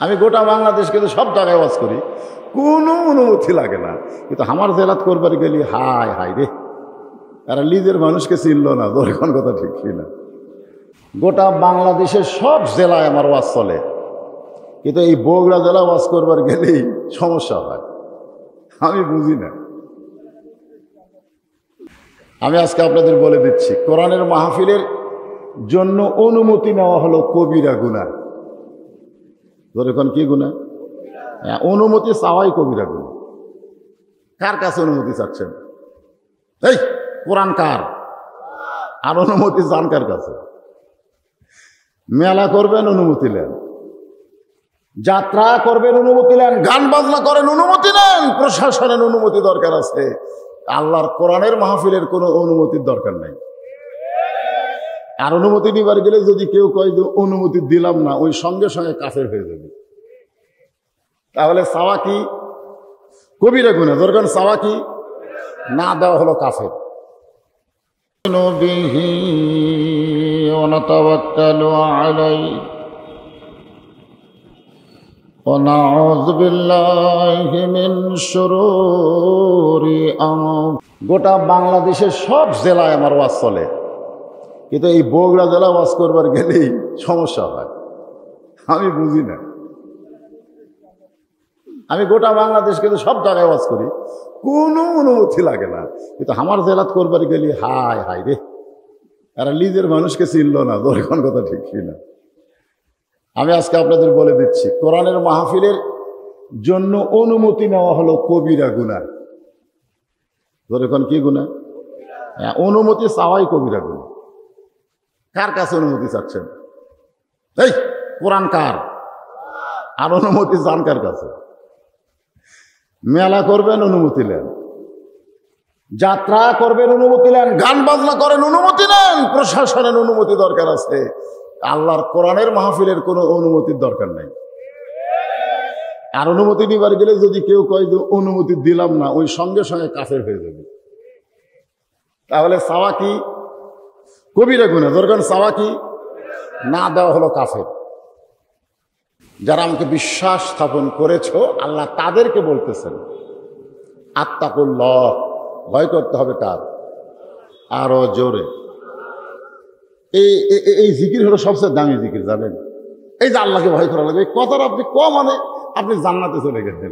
আমি গোটা বাংলাদেশ কিন্তু সব জায়গায় ওয়াজ করি, কোনো অনুমতি লাগে না। কিন্তু আমার জেলাত করবার গেলি হায় হায় রে, এরা নিজের মানুষকে চিনল না। দরকার কথা ঠিক না। গোটা বাংলাদেশের সব জেলায় আমার ওয়াজ চলে, কিন্তু এই বগুড়া জেলা ওয়াজ করবার গেলেই সমস্যা হয়। আমি বুঝি না। আমি আজকে আপনাদের বলে দিচ্ছি, কোরআনের মাহফিলের জন্য অনুমতি নেওয়া হলো কবিরা গুনাহ। কি গুনাহ? অনুমতি চাওয়াই কবিরা গুনাহ। কার কাছে অনুমতি চাচ্ছেন? এই কোরআন কার? আর অনুমতি চান কার কাছে? মেলা করবেন, অনুমতি নেন। যাত্রা করবেন, অনুমতি নেন। গান বাজনা করেন, অনুমতি নেন। প্রশাসনের অনুমতি দরকার আছে। আল্লাহর কোরআনের মাহফিলের কোনো অনুমতির দরকার নাই। আর অনুমতি নিবার গেলে যদি কেউ কয় যে অনুমতি দিলাম না, ওই সঙ্গে সঙ্গে কাফের হয়ে যাবে। তাহলে চাওয়া কি? কবিরা গুনাহ। দরকার চাওয়া কি? না দেওয়া হলো কাফের। বিহি ওয়া নাতাওয়াক্কালু আলাইহি ওয়া নাউযু বিল্লাহি মিন শুরুরি গোটা বাংলাদেশের সব জেলায় আমার ওয়াজ চলে, কিন্তু এই বগুড়া জেলা ওয়াজ করবার গেলেই সমস্যা হয়। আমি বুঝি না। আমি গোটা বাংলাদেশ কিন্তু সব জায়গায় ওয়াজ করি, কোনো অনুমতি লাগে না। কিন্তু আমার জেলাত করবার গেলি হায় হায় রে, এরা নিজের মানুষকে চিনল না। দরকার কথা ঠিক না। আমি আজকে আপনাদের বলে দিচ্ছি, কোরআনের মাহফিলের জন্য অনুমতি নেওয়া হলো কবিরা গুনাহ। কি গুনাহ? অনুমতি চাওয়াই কবিরা গুনাহ। কার কাছে অনুমতি চাচ্ছেন? এই কোরআন কার? আর অনুমতি চান কার কাছে? মেলা করবেন, অনুমতি নেন। যাত্রা করবেন, অনুমতি নেন। গান বাজনা করেন, অনুমতি নেন। প্রশাসনের অনুমতি দরকার আছে। আল্লাহর কোরআনের মাহফিলের কোনো অনুমতির দরকার নাই। আর অনুমতি নিবার গেলে যদি কেউ কয় যে অনুমতি দিলাম না, ওই সঙ্গে সঙ্গে কাফের হয়ে যাবে। তাহলে চাওয়া কি? কবিরা গুনাহ। দরকার চাওয়া কি? না দেওয়া হলো কাফের। যারা আমাকে বিশ্বাস স্থাপন করেছ, আল্লাহ তাদেরকে বলতেছেন আত্তাকুল্লাহ, ভয় করতে হবে। কার? আরো জোরে। এই জিকির হলো সবচেয়ে দামি জিকির, জানেন? এই যে আল্লাহকে ভয় করা লাগবে, এই কথাটা আপনি মানে আপনি জান্নাতে চলে গেছেন।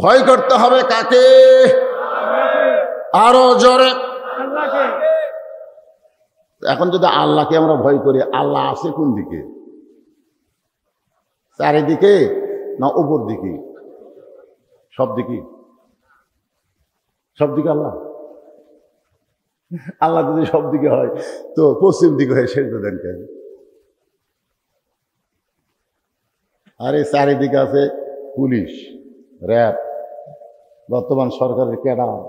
ভয় করতে হবে কাকে? আরো জোরে। এখন যদি আল্লাহকে আমরা ভয় করি, আল্লাহ আছে কোন দিকে? চারিদিকে না উপর দিকে? সব দিকে। সব দিকে আল্লাহ। আল্লাহ যদি সব দিকে হয় তো পশ্চিম দিকে হয় সেটা দেন কেন? আরে চারিদিকে আছে পুলিশ, র্যাব, বর্তমান সরকারের ক্যাডার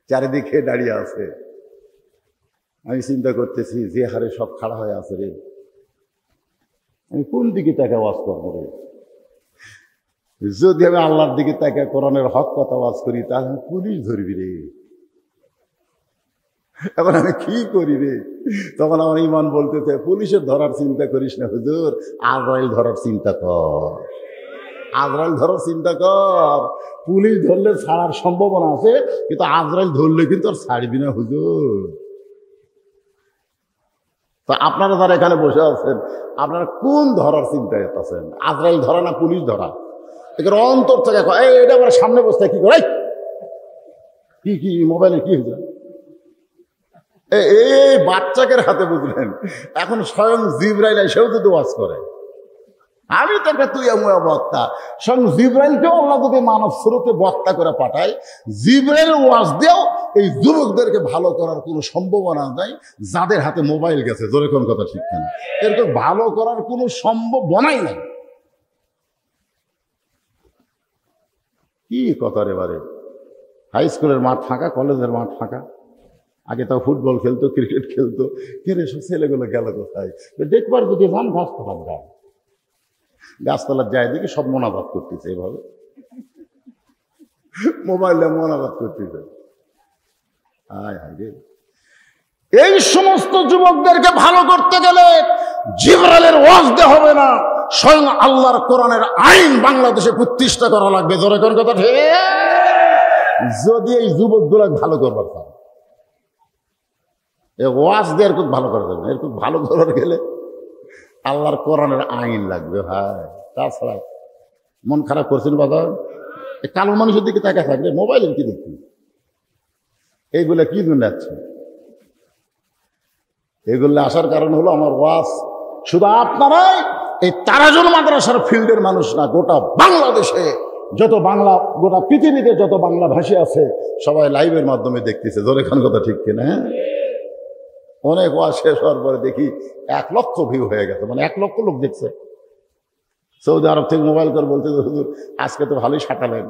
চারিদিকে দাঁড়িয়ে আছে। আমি চিন্তা করতেছি, যে হারে সব খাড়া হয়ে আছে রে, আমি কোন দিকে তাকে ওয়াজ করবো রে? যদি আমি আল্লাহর দিকে তাকে কোরআনের হক কথা ওয়াজ করি, তাহলে আমি পুলিশ ধরবি রে। এখন আমি কি করি রে? তখন আমার ইমান বলতেছে, পুলিশের ধরার চিন্তা করিস না হুজুর, আজরাইল ধরার চিন্তা কর। আজরাইল ধরার চিন্তা কর। পুলিশ ধরলে ছাড়ার সম্ভাবনা আছে, কিন্তু আজরাইল ধরলে কিন্তু আর ছাড়বি না হুজুর। তো আপনারা যারা এখানে বসে আছেন, আপনারা কোন ধরার চিন্তায় আছেন? আজরাইল ধরা না পুলিশ ধরা? এর অন্তর থেকে এটা আমার সামনে বসতে কি করে? কি মোবাইলে কি হয়েছে? এই বাচ্চাকের হাতে বুঝলেন, এখন স্বয়ং জিবরাইল এসেও যদি ওয়াজ করে। আমি তো একটা তুই বক্তা, স্বয়ং জিবরাইলকেও আল্লাহ যদি মানব স্রোতে বক্তা করে পাঠায়, জিবরাইল ওয়াজ দিয়েও এই যুবকদেরকে ভালো করার কোনো সম্ভাবনা নাই যাদের হাতে মোবাইল গেছে। জোরে কোন কথা ঠিক না? এরকম ভালো করার কোনো সম্ভাবনাই নাই। কি কথা রে বারে? হাই স্কুলের মাঠ ফাঁকা, কলেজের মাঠ ফাঁকা। আগে তাও ফুটবল খেলতো, ক্রিকেট খেলতো। কেরে সব ছেলেগুলো গেল কোথায়? দেখবার যদি যান গাছতলার যায়, গাছতলার যায় দেখি সব মোনাজাত করতেছে, এভাবে মোবাইলে মোনাজাত করতেছে। এই সমস্ত যুবকদেরকে ভালো করতে গেলে জিবরাইলের ওয়াজ দেওয়া হবে না, স্বয়ং আল্লাহর কোরআনের আইন বাংলাদেশে প্রতিষ্ঠা করা লাগবে। জোরে কোন কথা ঠিক? যদি এই যুবকগুলো ভালো করবার পারে, ওয়াজ দিয়ে এরকম ভালো করা যাবে না। এরকম ভালো করার গেলে আল্লাহর কোরআনের আইন লাগবে ভাই। তাছাড়া মন খারাপ করছেন বাবা, কালো মানুষের দিকে তাকা থাকলে মোবাইলের কি দেখি, এইগুলা কি জন্য যাচ্ছে? এগুলো আসার কারণ হলো আমার ওয়াজ শুধু আপনারাই এই তারাজুল মাদ্রাসার ফিল্ডের মানুষ না, গোটা বাংলাদেশে যত বাংলা, গোটা পৃথিবীতে যত বাংলা ভাষী আছে সবাই লাইভের মাধ্যমে দেখতেছে। জোরে খান কথা ঠিক কিনা? হ্যাঁ, অনেক ওয়াজ শেষ হওয়ার পরে দেখি 1 লক্ষ ভিউ হয়ে গেছে, মানে 1 লক্ষ লোক দেখছে। সৌদি আরব থেকে মোবাইল করে বলতেছে, হুজুর আজকে তো ভালোই সাঁটালেন।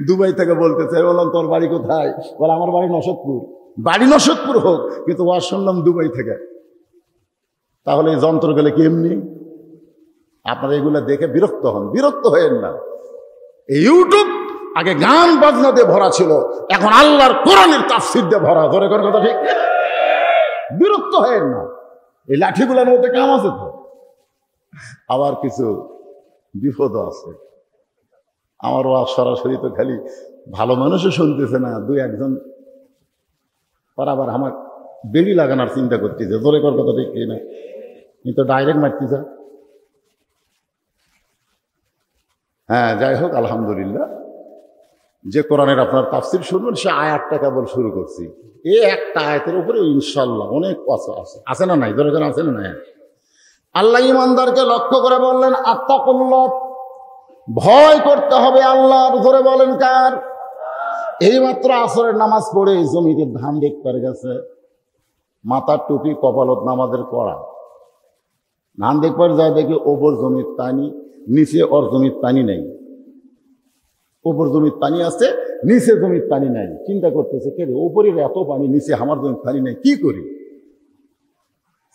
দুবাই থেকে বলতেছে, বললাম তোর বাড়ি কোথায়? বলে আমার বাড়ি নশদপুর। বাড়ি নশদপুর হোক, কিন্তু ওয়াজ শুনলাম দুবাই থেকে। তাহলে এই যন্ত্র গেলে কি এমনি? আপনারা এগুলো দেখে বিরক্ত হন, বিরক্ত হয়েন না। এই ইউটিউব আগে গান বাজনা দিয়ে ভরা ছিল, এখন আল্লাহর কোরআনের তাফসীর দিয়ে ভরা। ধরে কোন কথা ঠিক? বিরক্ত হয়েন না, এই লাঠিগুলোর মধ্যে কাম আছে তো। আবার কিছু বিপদও আছে। আমার ওয়াজ সরাসরি তো খালি ভালো মানুষও শুনতেছে না, 2-1 পর আবার আমার বেড়ি লাগানোর চিন্তা করতেছে। ধরে কর কথা ঠিক না? কিন্তু ডাইরেক্ট মারতেছে। হ্যাঁ, যাই হোক, আলহামদুলিল্লাহ, যে কোরআনের আপনার তাফসীর শুনবেন সে আয়াতটা কেবল শুরু করছি। এই একটা আয়াতের উপরে ইনশাল্লাহ অনেক কথা আছে। আছে না নাই? ধরে আছে না নাই? আল্লাহ ইমানদারকে লক্ষ্য করে বললেন, আত্তাকুল্লাহ, ভয় করতে হবে আল্লাহর। ধরে বলেন কার? এইমাত্র আসরের নামাজ পড়ে জমিতে ধান দেখতে গেছে, মাথার টুপি, কপালত নামাজের পড়া, ধান দেখবার যায় দেখি ওপর জমির পানি, নিচে ওর জমির পানি নেই। ওপর জমির পানি আছে, নিচে জমির পানি নাই। চিন্তা করতেছে, কে রে, ওপরের এত পানি, নিচে আমার জমির পানি নেই, কি করি?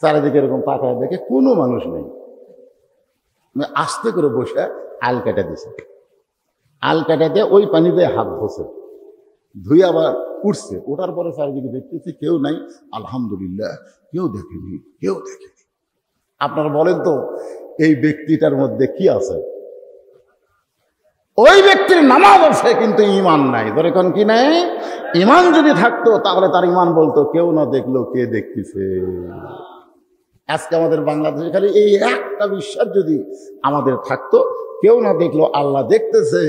চারিদিকে এরকম তাকায় দেখে কোনো মানুষ নেই। আস্তে করে বসে আল কেটে দিছে। আল কেটে দিয়ে ওই পানি দিয়ে হাত ধসে ধুয়ে আবার উঠছে। ওঠার পরে চারিদিকে দেখতেছি কেউ নাই। আলহামদুলিল্লাহ, কেউ দেখেনি, কেউ দেখেনি। আপনারা বলেন তো, এই ব্যক্তিটার মধ্যে কি আছে? ওই ব্যক্তির নামাজ আছে কিন্তু ইমান নাই। ধরে কোন কি নাই? ইমান যদি থাকতো তাহলে তার ইমান বলতো, কেউ না দেখলো কে দেখতেছে। আজকে আমাদের বাংলাদেশে খালি এই একটা বিশ্বাস যদি আমাদের থাকতো, কেউ না দেখলো আল্লাহ দেখতেছে,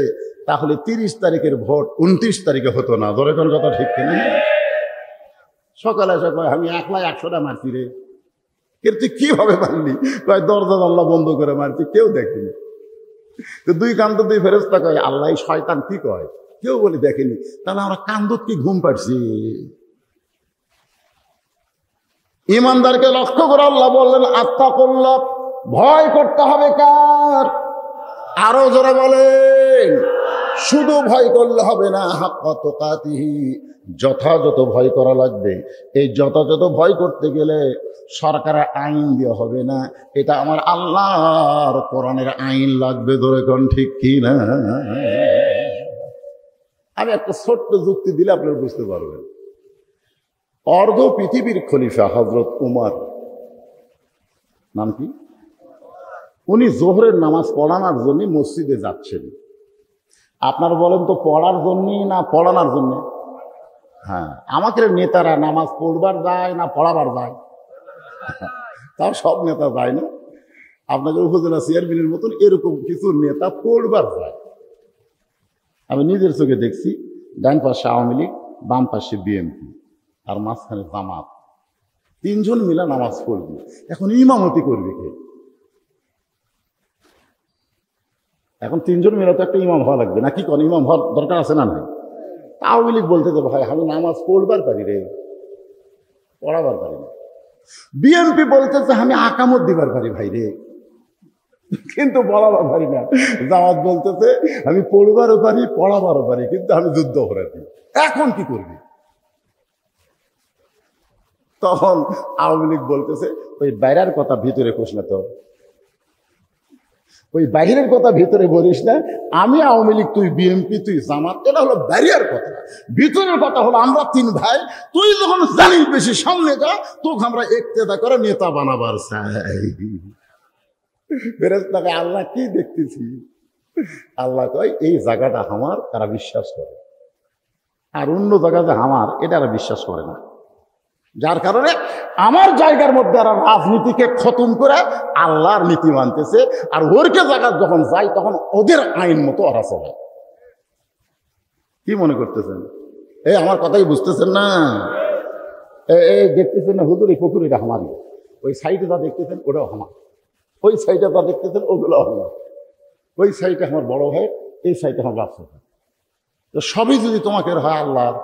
তাহলে 30 তারিখের ভোট 29 তারিখে হতো না। ধরে কোন কথা ঠিক কিনা? সকালে সকালে আমি একলা 100টা মারছি রে। কিন্তু কিভাবে মারলি? দরজা আল্লাহ বন্ধ করে মারছি, কেউ দেখেনি। তো 2 কান্ত 2 ফেরেশতা কয়, আল্লাহ শয়তান কি কয়? কেউ বলে দেখেনি। তাহলে আমরা কান্দত কি ঘুম পাচ্ছি? ইমানদারকে লক্ষ্য করে আল্লাহ বললেন, আত্তাকুল্লাহ, ভয় করতে হবে কার? আরো জোরে বলেন। শুধু ভয় করলে হবে না, হাক্কা তুকাতিহি, যথাযথ ভয় করা লাগবে। এই যথাযথ ভয় করতে গেলে সরকারের আইন দিয়ে হবে না, এটা আমার আল্লাহর কোরআনের আইন লাগবে। ধরে কোন ঠিক কি না? আমি একটা ছোট্ট যুক্তি দিলে আপনারা বুঝতে পারবেন। অর্ধ পৃথিবীর খলিফা হযরত উমর, নাম কি? উনি জোহরের নামাজ পড়ানোর জন্য মসজিদে যাচ্ছেন। আপনারা বলেন তো, পড়ার জন্যই না পড়ানোর জন্য? হ্যাঁ, আমাদের নেতারা নামাজ পড়বার যায় না পড়াবার যায়? তাও সব নেতা যায় না। আপনাদের উপজেলা চেয়ারম্যানের মতন এরকম কিছু নেতা পড়বার যায়। আমি নিজের চোখে দেখছি, ডান পাশে আওয়ামী লীগ, বাম পাশে বিএনপি, আর মাঝখানে জামাত, 3 জন মিলে নামাজ পড়বে। এখন ইমামতি করবে কে? এখন 3 জন মিলে তো একটা ইমাম হওয়া লাগবে, নাকি কোন ইমাম হওয়ার দরকার আছে না? নাই। আওয়ামী লীগ বলতে দেবো, ভাই আমি নামাজ পড়বার পারি রে, পড়াবার পারি না। বিএনপি বলতেছে আমি আকামত দিবার পারি ভাই রে, কিন্তু পড়াবার পারি না। জামাত বলতেছে আমি পড়বারও পারি, পড়াবারও পারি, কিন্তু আমি যুদ্ধ করাতে। এখন কি করবি? তখন আওয়ামী লীগ বলতেছে, ওই বাইরের কথা ভিতরে কোস না, তো ওই বাইরের কথা ভিতরে বলিস না। আমি আওয়ামী লীগ, তুই বিএনপি, তুই জামাত, এটা হলো বাইরের কথা। ভিতরের কথা হলো আমরা 3 ভাই। তুই যখন জানিস বেশি, সামনে যা, তোকে আমরা একতেদা করে নেতা বানাবার চাই। ফেরেশতাকে আল্লাহ কি দেখতেছি? আল্লাহ কয় এই জায়গাটা আমার, তারা বিশ্বাস করে, আর অন্য জায়গা যে আমার এটা আর বিশ্বাস করে না। যার কারণে আমার জায়গার মধ্যে আর রাজনীতিকে খতম করে আল্লাহর নীতি মানতেছে, আর ওরকে জায়গা যখন যায় তখন ওদের আইন মতো ওরা চলে। কি মনে করতেছেন? এই আমার কথাই বুঝতেছেন না? এই দেখতেছেন না হুজুর, এই পুকুর এটা আমারই, ওই সাইডে যা দেখতেছেন ওটাও আমার, ওই সাইডে যা দেখতেছেন ওগুলো আমার, ওই সাইডে আমার বড় হয়, এই সাইডে আমার ব্যবসা হয়। তো সবই যদি তোমাকে হয় আল্লাহর,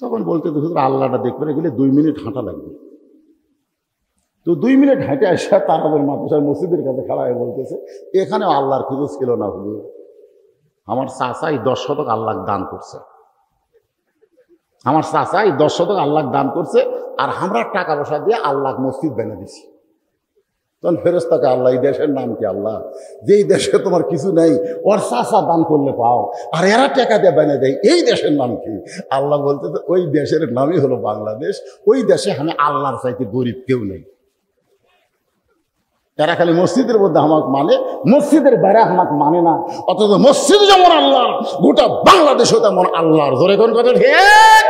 তখন বলতে হুজুর আল্লাহটা দেখবেন, এগুলো 2 মিনিট হাঁটা লাগবে। তো 2 মিনিট হেঁটে আসা তারাদের মাদ্রাসার মসজিদের কাছে খাড়া হয়ে বলতেছে, এখানেও আল্লাহর খুঁজো ছিল না হুজুর, আমার চাচাই 10 শতক আল্লাহ দান করছে, আমার চাচাই 10 শতক আল্লাহ দান করছে, আর আমরা টাকা পয়সা দিয়ে আল্লাহ মসজিদ বেনে দিছি। তখন ফেরেশতাকে আল্লাহ, এই দেশের নাম কি আল্লাহ? যেই দেশে তোমার কিছু নেই, ওর চাচা দান করলে পাও, আর এরা টাকা দিয়ে বেনে দেয়, এই দেশের নাম কি? আল্লাহ বলতে, ওই দেশের নামই হলো বাংলাদেশ। ওই দেশে আমি আল্লাহর চাইতে গরিব কেউ নেই। এরা খালি মসজিদের মধ্যে আমাকে মানে, মসজিদের বাইরে আমাকে মানে না। অথচ মসজিদ যেমন আল্লাহর, গোটা বাংলাদেশও তেমন আল্লাহর। ধরে কোন কথা ঠিক?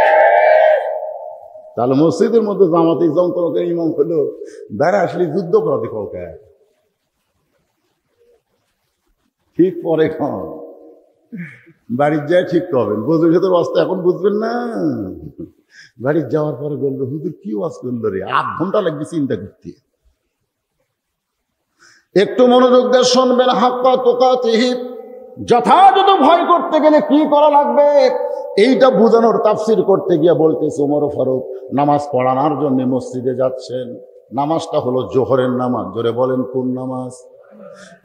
তাহলে মসজিদের মধ্যে জামাতে ইসলাম তোমাকে ইমাম হলো, বাইরে আসলে যুদ্ধ অপরাধী কাউকে ঠিক পরে খান, বাড়ির যায় ঠিক পাবেন। বধুর সাথে অবস্থা এখন বুঝবেন না, বাড়ির যাওয়ার পরে বলবে হুজুর কি ওয়াজ করলো রে, 8 ঘন্টা লাগবে চিন্তা করতে। একটু মনোযোগ দিয়ে শুনবেন। হাক্কা তুকাতিহি, যথাযথ ভয় করতে গেলে কি করা লাগবে এইটা বোঝানোর তাফসির করতে গিয়ে বলতেছে ওমর ফারুক নামাজ পড়ানোর জন্য মসজিদে যাচ্ছেন। নামাজটা হলো জোহরের নামাজ। জোরে বলেন কোন নামাজ?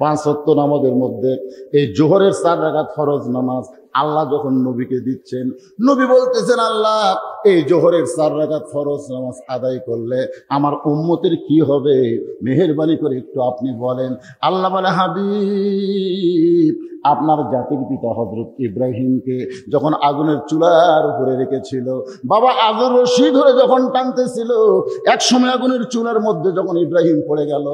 5 ওয়াক্ত নামাজের মধ্যে এই জোহরের 4 রাকাত ফরজ নামাজ আল্লাহ যখন নবীকে দিচ্ছেন, নবী বলতেছেন আল্লাহ এই জোহরের 4 রাকাত ফরজ নামাজ আদায় করলে আমার উম্মতের কি হবে, মেহেরবানি করে একটু আপনি বলেন। আল্লাহ বলে, হাবিব আপনার জাতির পিতা হযরত ইব্রাহিমকে যখন আগুনের চুলার উপরে রেখেছিল, বাবা আগুন রশি ধরে যখন টানতেছিল, এক সময় আগুনের চুলার মধ্যে যখন ইব্রাহিম পড়ে গেল,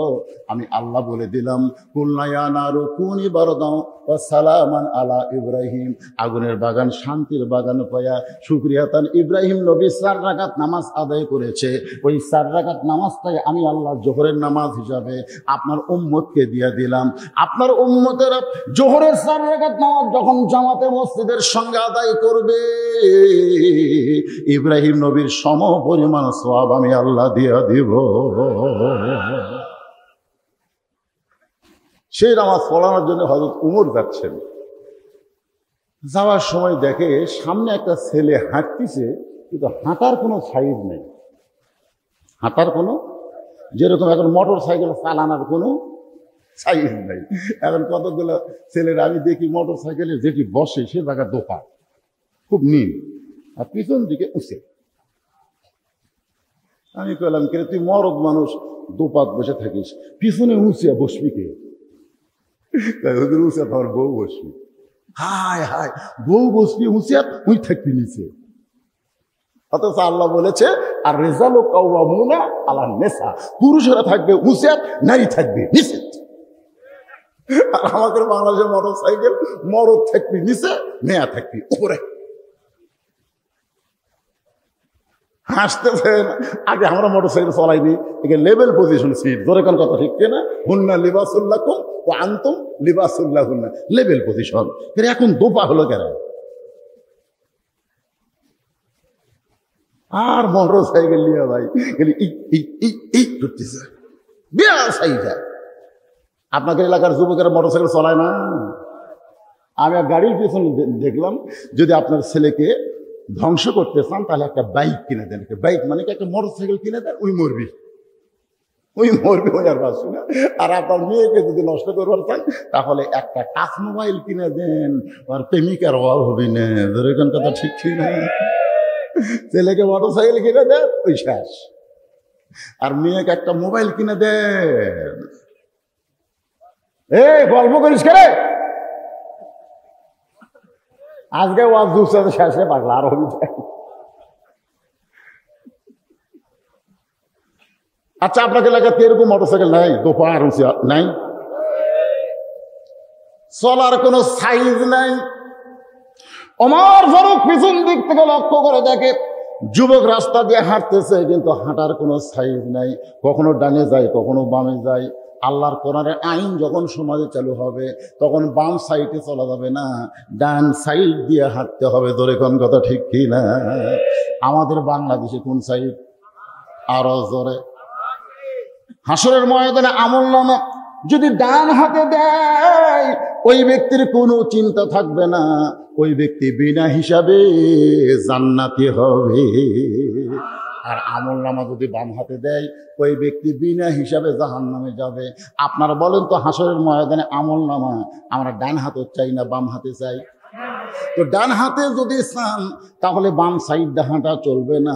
আমি আল্লাহ বলে দিলাম কুলনা ইয়া নারু কুনি বারদান ওয়া সালামান আলা ইব্রাহিম। আগুনের বাগান শান্তির বাগান পায়া শুকরিয়াতান ইব্রাহিম নবী 4 রাকাত নামাজ আদায় করেছে। ওই 4 রাকাত নামাজটাই আমি আল্লাহ জোহরের নামাজ হিসাবে আপনার উম্মতকে দিয়ে দিলাম। আপনার উম্মতের জোহরের 4 রাকাত নামাজ যখন জামাতে মসজিদের সঙ্গে আদায় করবে, ইব্রাহিম নবীর সম পরিমাণ সওয়াব আমি আল্লাহ দিয়া দিব। সেই নামাজ পড়ানোর জন্য হযরত উমর যাচ্ছেন। যাওয়ার সময় দেখে সামনে একটা ছেলে হাঁটতেছে, কিন্তু হাঁটার কোনো সাইজ নেই, হাঁটার কোনো, যেরকম এখন মোটর সাইকেল চালানোর কোনো সাইজ নেই। এখন কতগুলো ছেলেরা আমি দেখি মোটর সাইকেলে যেটি বসে সে জায়গা দোপা খুব নীল, আর পিছন দিকে উঁচে। আমি কইলাম কে তুই মরদ মানুষ, দোপাত বসে থাকিস, পিছনে উঁচে বসবি কে? ওদের উঁচে তোমার বউ বসবি। হায় হায়, বউ বসবি উঁচে, তুই থাকবি নিচে। অথচ আল্লাহ বলেছে আর রেজালু কাওয়ামুনা আলা নিসা, পুরুষেরা থাকবে উঁচে, নারী থাকবে নিচে। আর আমাদের বাংলাদেশের মোটর সাইকেল মরদ থাকবি নিচে, মেয়া থাকবি উপরে। হাসতেছেন, আগে আমরা মোটর সাইকেল চলাইনি, একে লেভেল পজিশন সিট। ধরে কোন কথা ঠিক না? হুন্না লিবাসুল্লাকুম ওয়া আনতুম লিবাসুল্লাহুন্না, লেভেল পজিশন। এখন দোপা হলো কেন? আর মোটর সাইকেল নিয়ে ভাই করতেছে বিরাট সাইজা। আপনাদের এলাকার যুবকেরা মোটর সাইকেল চলায় না? আমি গাড়ির পিছনে দেখলাম, যদি আপনার ছেলেকে ধ্বংস করতে চান তাহলে একটা বাইক কিনে দেন। বাইক মানে কি, একটা মোটর সাইকেল কিনে দেন, ওই মরবি, ওই আর বাঁচবি না। আর আপনার মেয়েকে যদি নষ্ট করবার চান তাহলে একটা টাচ মোবাইল কিনে দেন, আর প্রেমিকার অভাব হবি না। ধরে কোন কথা ঠিক ঠিক না? ছেলেকে মোটর সাইকেল কিনে দেন, ওই শেষ। আর মেয়েকে একটা মোবাইল কিনে দেন। এই গল্প করিস কে? আজকে ওয়াজ দুসাতে শেষে পাগলা আর হবি। আচ্ছা, আপনাকে এলাকাতে এরকম মোটরসাইকেল নাই, দোপার নাই, চলার কোনো সাইজ নাই। ওমর ফারুক পিছন দিক থেকে লক্ষ্য করে দেখে যুবক রাস্তা দিয়ে হাঁটতেছে, কিন্তু হাঁটার কোনো সাইজ নাই, কখনো ডানে যায় কখনো বামে যায়। আল্লাহর কোরআনের আইন যখন সমাজে চালু হবে তখন বাম সাইডে চলা যাবে না, ডান সাইড দিয়ে হাঁটতে হবে। ধরে কোন কথা ঠিক কি না? আমাদের বাংলাদেশে কোন সাইড? আরো জোরে। হাসরের ময়দানে আমলনামা যদি ডান হাতে দেয় ওই ব্যক্তির কোনো চিন্তা থাকবে না, ওই ব্যক্তি বিনা হিসাবে জান্নাতি হবে। আর আমলনামা যদি বাম হাতে দেয় ওই ব্যক্তি বিনা হিসাবে জাহান্নামে যাবে। আপনারা বলেন তো, হাসরের ময়দানে আমলনামা আমরা ডান হাতে চাই না বাম হাতে চাই? তো ডান হাতে যদি চান তাহলে বাম সাইড দিয়ে হাঁটা চলবে না,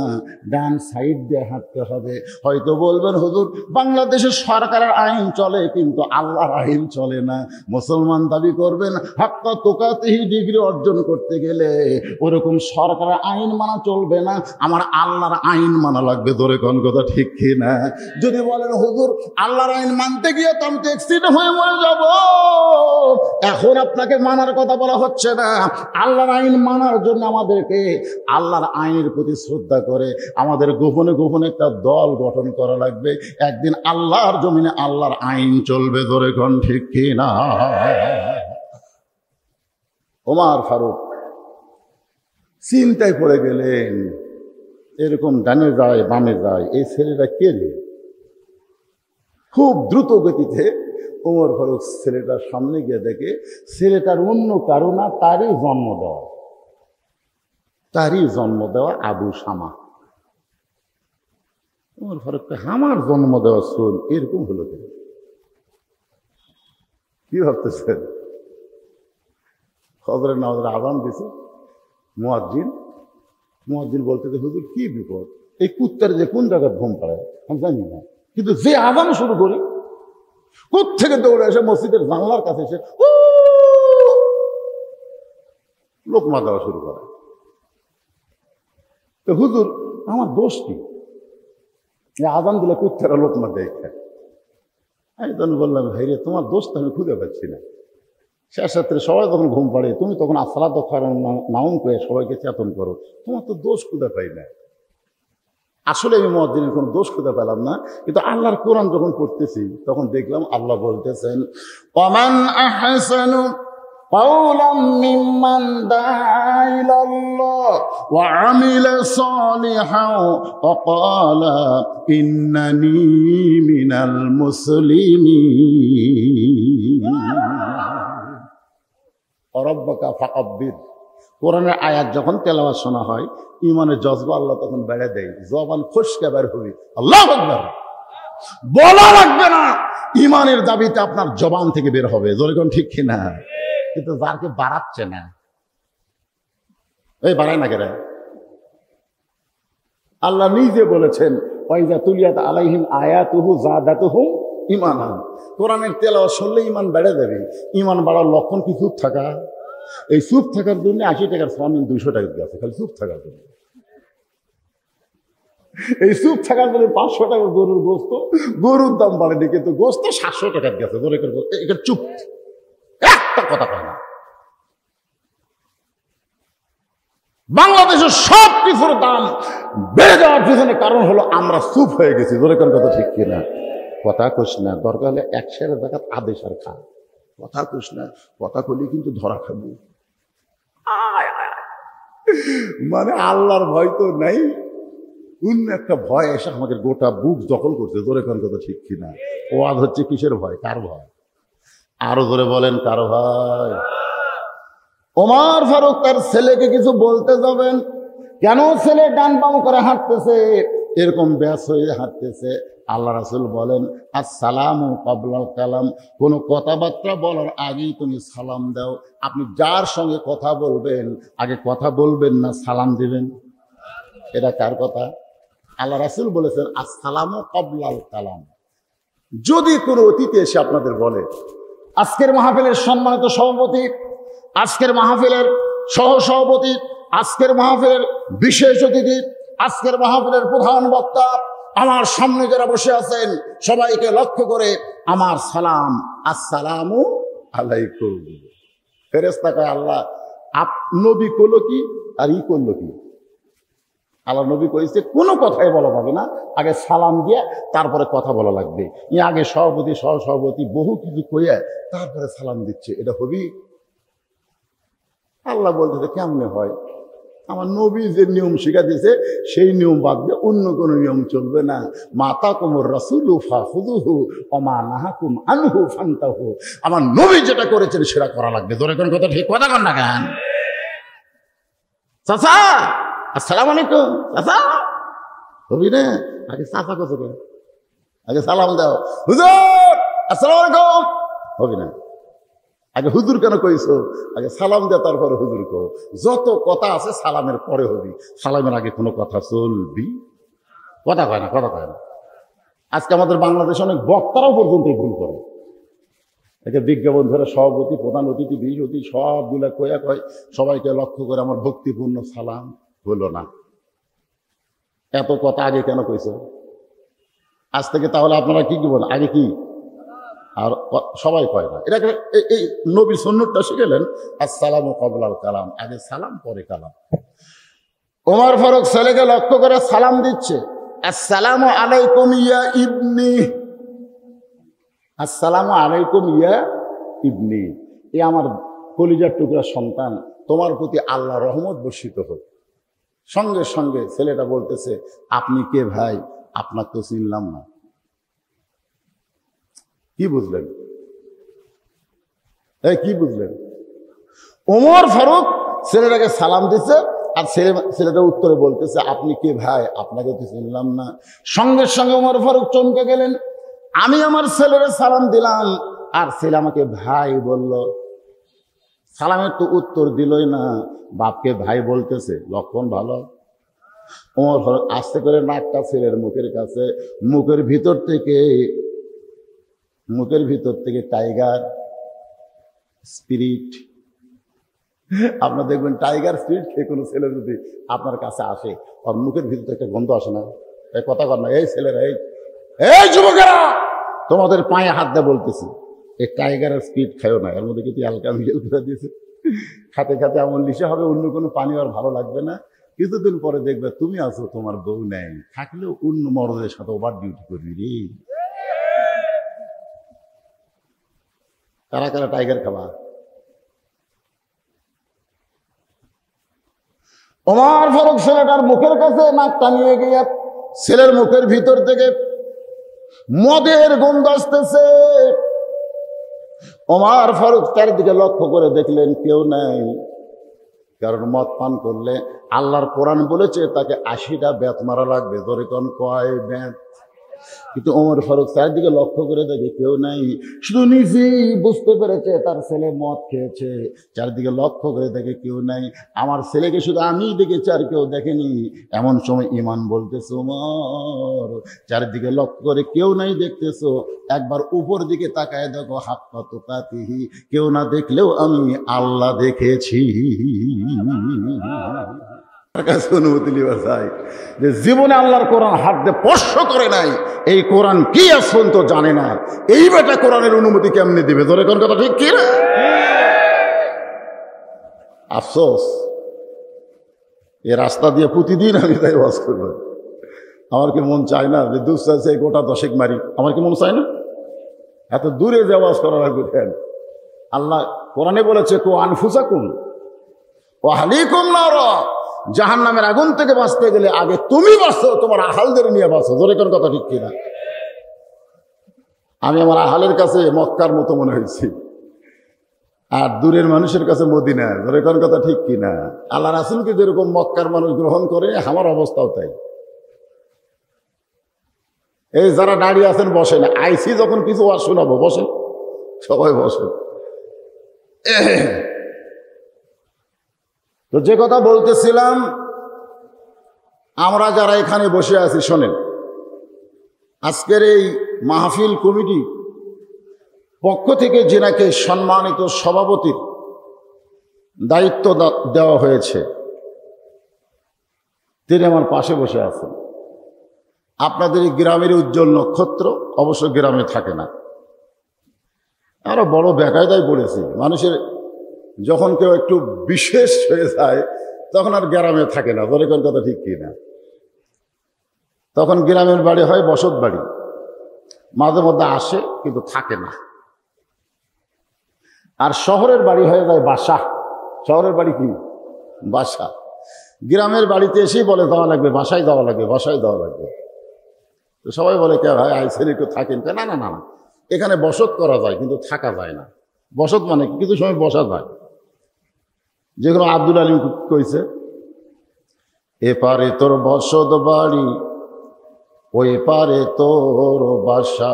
ডান সাইড দিয়ে হাঁটতে হবে। হয়তো বলবেন, হুজুর বাংলাদেশের সরকারের আইন চলে কিন্তু আল্লাহর আইন চলে না। মুসলমান দাবি করবেন হাক্কা তুকাতিহি ডিগ্রি অর্জন করতে গেলে ওরকম সরকারের আইন মানা চলবে না, আমার আল্লাহর আইন মানা লাগবে। ধরে কোন কথা ঠিক কি না? যদি বলেন হুজুর আল্লাহর আইন মানতে গিয়ে তো আমি অ্যাক্সিডেন্ট হয়ে মরে যাব, এখন আপনাকে মানার কথা বলা হচ্ছে না। আল্লাহর আইন মানার জন্য আমাদেরকে আল্লাহর আইনের প্রতি শ্রদ্ধা করে আমাদের গোপনে গোপনে একটা দল গঠন করা লাগবে। একদিন আল্লাহর জমিনে আল্লাহর আইন চলবে। ধরে কোন ঠিক কি না? ওমর ফারুক চিন্তায় পড়ে গেলেন, এরকম ডানে যায় বামে যায়, এই ছেলেটা কে রে? খুব দ্রুত গতিতে ওমর ফারুক ছেলেটার সামনে গিয়ে দেখে ছেলেটার অন্য কারো না, তারই জন্ম দেওয়া আবু শামা। ওমর ফারুককে আমার জন্ম দেওয়া চোল এরকম হলো কেন? কি ভাবতেছেন? ফজরের নামাজের আযান দিছে, মুয়াজ্জিন বলতেছে, হুজুর কি বিপদ, এই কুত্তার যে কোন জায়গায় ঘুম পাড়ায় আমি জানি না, কিন্তু যে আযান শুরু করি কোত্থেকে দৌড়ে এসে মসজিদের জানলার কাছে এসে লোকমা দেওয়া শুরু করে। তো হুজুর আমার দোষ কি? আযান দিলে কুত্তারা লোকমা দেয় খায়। আমি তখন বললাম, ভাই রে তোমার দোষ তো আমি খুঁজে পাচ্ছি না। শেষ রাত্রে সবাই যখন ঘুম পাড়ে তুমি তখন আসসালাতু খায়রুন নাওম করে সবাইকে চেতন করো, তোমার তো দোষ খুঁজে পাই না। আসলে আমি মুয়াজ্জিনের কোনো দোষ খুঁজে পেলাম না, কিন্তু আল্লাহর কোরআন যখন পড়তেছি তখন দেখলাম আল্লাহ বলতেছেন, ওয়ামান আহসানু কাওলাম মিম্মান দাআ ইলাল্লাহ ওয়া আমিলা সালিহান ওয়া ক্বালা ইন্নানী মিনাল মুসলিমিন। রব্বাকা ফাকাব্বির। কোরআনের আয়াত যখন তেলাওয়াত শোনা হয় ইমানের জজবা আল্লাহ তখন বেড়ে দেয়, জবান ফসকে বের হবে আল্লাহু আকবার, বলা লাগবে না, ইমানের দাবিতে আপনার জবান থেকে বের হবে। জোরে কোন ঠিক কিনা? কিন্তু যারকে বাড়াচ্ছে না, এই বাড়ায় না কেন? আল্লাহ নিজে বলেছেন, ওয়াইজা তুলিয়াত আলাইহিম আয়াতুহু যাদাতুহুম ঈমানান। কোরআনের তেলাওয়াত শুনলে ইমান বেড়ে যাবে। ইমান বাড়ার লক্ষণ কি? চুপ থাকা। এই চুপ থাকার জন্য 80 টাকার সামিন 200 টাকা দিয়েছে, খালি চুপ থাকার জন্য। এই চুপ থাকার জন্য 500 টাকা গরুর গোস্ত, গরুর দাম বাড়েনি কিন্তু গোস্ত 700 টাকা দিয়েছে। ধরে এটা চুপ, একটা কথা কয় না। বাংলাদেশের সব কিছুর দাম বেড়ে যাওয়ার পিছনে কারণ হলো আমরা চুপ হয়ে গেছি। ধরে কোন কথা ঠিক কিনা? কথা কইস না, দরকার হলে 100 জাকাত আদেশ আর খা। কথা কইস না, কথা কইলে কিন্তু ধরা খাবো। মানে আল্লাহর ভয় তো নাই, অন্য একটা ভয় এসে আমাদের গোটা বুক দখল করছে। ধরে কোন কথা ঠিক কিনা? ওয়াজ হচ্ছে কিসের ভয়? কার ভয়? আরো ধরে বলেন, কার ভয়? ওমর ফারুক তার ছেলেকে কিছু বলতে যাবেন, কেন ছেলে ডান বাম করে হাঁটতেছে, এরকম ব্যাস হয়ে হাঁটতেছে। আল্লাহ রাসূল বলেন, আসসালামু ক্বাবলাল কালাম, কোনো কথাবার্তা বলার আগেই তুমি সালাম দাও। আপনি যার সঙ্গে কথা বলবেন আগে কথা বলবেন না, সালাম দিবেন। এটা কার কথা? আল্লাহ রাসূল বলেছেন, আসসালামু ক্বাবলাল কালাম। যদি কোনো অতিথি এসে আপনাদের বলে, আজকের মাহফিলের সম্মানিত সভাপতি, আজকের মাহফিলের সহসভাপতি, আজকের মাহফিলের বিশেষ অতিথি, আজকের মাহফিলের প্রধান বক্তা, আমার সামনে যারা বসে আছেন সবাইকে লক্ষ্য করে আমার সালাম, আসসালামু আলাইকুম। ফেরেশতা কয় আল্লাহ নবী করলো কি আর ই করলো কি? আল্লাহ নবী কইছে কোনো কথাই বলা যাবে না, আগে সালাম দিয়ে তারপরে কথা বলা লাগবে। আগে সভাপতি সহসভাপতি বহু কিছু কইয়া তারপরে সালাম দিচ্ছে, এটা হবি? আল্লাহ বলতেছে কেমনে হয়? আমার নবী যে নিয়ম শিখা দিয়েছে সেই নিয়ম বাদ দিয়ে অন্য কোনো নিয়ম চলবে না। মাতা কুমুর রাসূলু ফাখুযুহু ওয়া মা নাহাকুম আনহু ফান্তাহু। আমার নবী যেটা করেছেন সেটা করা লাগবে। ধরে কোন কথা ঠিক কথা কন না কেন? চাচা আসসালামু আলাইকুম। চাচা হবি না? আগে চাচা কত করে, আগে সালাম দাও। হুজুর আসসালামু আলাইকুম হবি না? আগে হুজুর কেন কইছো? আগে সালাম দে তারপরে হুজুর কো। যত কথা আছে সালামের পরে হবি, সালামের আগে কোনো কথা চলবি? কথা কয় না, কথা কয় না। আজকে আমাদের বাংলাদেশে অনেক বক্তারাও পর্যন্ত ভুল করে। একে বিজ্ঞাপন ধরে সভাপতি, প্রধান অতিথি, বিশ অতিথি সবগুলা কয়া কয় সবাইকে লক্ষ্য করে আমার ভক্তিপূর্ণ সালাম হলো না। এত কথা আগে কেন কইছো? আজ থেকে তাহলে আপনারা কি বলেন? আগে কি? আর সবাই কয় না। এটাকে এই নবীর সুন্নতটা শিখেলেন, আসসালামু ক্বাবলাল কালাম, আগে সালাম পরে কালাম। ওমর ফারুক ছেলেকে লক্ষ্য করে সালাম দিচ্ছে, আসসালামু আলাইকুম ইয়া ইবনি, আসসালামু আলাইকুম ইয়া ইবনি, এ আমার কলিজার টুকরা সন্তান, তোমার প্রতি আল্লাহ রহমত বর্ষিত হোক। সঙ্গে সঙ্গে ছেলেটা বলতেছে আপনি কে ভাই? আপনার তো চিনলাম না। কি বুঝলেন? এই কি বুঝলেন? ওমর ফারুক ছেলেটাকে সালাম দিচ্ছে আর ছেলেটা উত্তরে বলতেছে আপনি কে ভাই? আপনাকে তো চিনলাম না। সঙ্গে সঙ্গে ওমর ফারুক চমকে গেলেন। আমি আমার ছেলের সালাম দিলাম আর ছেলে আমাকে ভাই বলল। সালামের তো উত্তর দিলই না, বাপকে ভাই বলতেছে। লক্ষণ ভালো। ওমর ফারুক আস্তে করে নাকটা ছেলের মুখের কাছে, মুখের ভিতর থেকে টাইগার স্পিরিট। আপনার দেখবেন টাইগার স্পিরিট খেয়ে কোনো ছেলে যদি আপনার কাছে আসে, আর মুখের ভিতরে একটা গন্ধ আসে না? এই কথা কর না, এই ছেলেরা, এই যুবকেরা, তোমাদের পায়ে হাত দিয়ে বলতেছি এই টাইগারের স্পিরিট খাইও না। এর মধ্যে কিন্তু হালকা মিল করে দিয়েছে। খাতে খাতে এমন লিসে হবে, অন্য কোনো পানি আর ভালো লাগবে না। কিছুদিন পরে দেখবে তুমি আছো, তোমার বউ নেই, থাকলেও অন্য মরদের সাথে ওভার ডিউটি করবি রে। কারা কারা টাইগার খাবা? ওমর ফারুক ছেলেটার মুখের কাছে নাকটা নিয়ে গিয়ে ছেলের মুখের ভিতর থেকে মদের গন্ধ আসতেছে। ওমর ফারুক তার দিকে লক্ষ্য করে দেখলেন কেউ নাই। কারণ মদ পান করলে আল্লাহর কোরআন বলেছে তাকে 80টা বেত মারা লাগবে। ধরে কোন কয় বেত? কিন্তু ওমর ফারুক চারিদিকে লক্ষ্য করে দেখে কেউ নাই। শুধু নিজেই বুঝতে পেরেছে তার ছেলে মদ খেয়েছে। চারিদিকে লক্ষ্য করে দেখে কেউ নাই। আমার ছেলেকে শুধু আমি দেখেছি আর কেউ দেখেনি। এমন সময় ইমান বলতেছে ওমর, চারিদিকে লক্ষ্য করে কেউ নাই দেখতেছো, একবার উপর দিকে তাকায় দেখো, হাক্কা তুকাতিহি, কেউ না দেখলেও আমি আল্লাহ দেখেছি। অনুমতি নেওয়া যায় যে জীবনে আল্লাহর কোরআন হাত দিয়ে স্পর্শ করে নাই, এই কোরআন কি আসুন তো জানে না, এই বেটা কোরআনের অনুমতি কেমনে দিবে? ধরে কোন কথা ঠিক কি না? আফসোস, এ রাস্তা দিয়ে প্রতিদিন আমি তাই ওয়াজ করব। আমার কি মন চায় না যে দুঃসাহসে গোটা দশেক মারি? আমার কি মন চায় না? এত দূরে যে ওয়াজ করা লাগবে কেন? আল্লাহ কোরআনে বলেছে কো আনফুসাকুম ওয়া আহলিকুম নারা, জাহান্নামের আগুন থেকে বাঁচতে গেলে আগে তুমি বাঁচো, তোমার আহালদের নিয়ে বাঁচো। জোরে কোন কথা ঠিক কিনা? আমি আমার আহালের কাছে মক্কার মতো মনে হয়েছি, আর দূরের মানুষের কাছে মদিনা। জোরে কোন কথা ঠিক কিনা? আল্লাহ রাসূলকে যেরকম মক্কার মানুষ গ্রহণ করে, আমার অবস্থাও তাই। এই যারা দাঁড়িয়ে আছেন বসেন, আইসি যখন কিছু আর শোনাবো বসেন, সবাই বসেন। তো যে কথা বলতেছিলাম, আমরা যারা এখানে বসে আছি শোনেন, আজকের এই মাহফিল কমিটি পক্ষ থেকে যেনাকে সম্মানিত সভাপতির দায়িত্ব দেওয়া হয়েছে তিনি আমার পাশে বসে আছেন। আপনাদের এই গ্রামের উজ্জ্বল নক্ষত্র অবশ্য গ্রামে থাকে না। আমরা বড় বেকায়দায় পড়েছি। মানুষের যখন কেউ একটু বিশেষ হয়ে যায় তখন আর গ্রামে থাকে না, বলে কোন কথা ঠিক কি না? তখন গ্রামের বাড়ি হয় বসত বাড়ি, মাঝে মধ্যে আসে কিন্তু থাকে না। আর শহরের বাড়ি হয়ে যায় বাসা। শহরের বাড়ি কি? বাসা। গ্রামের বাড়িতে এসেই বলে দেওয়া লাগবে, বাসায় দেওয়া লাগবে, বাসায় দেওয়া লাগবে। তো সবাই বলে কে ভাই আইসেন একটু থাকেন? না না না না, এখানে বসত করা যায় কিন্তু থাকা যায় না। বসত মানে কিছু সময় বসা যায়, যেগুলো আব্দুল আলিম কইছে, এপারে তোর বসত বাড়ি, ওই পারে তোর বাসা,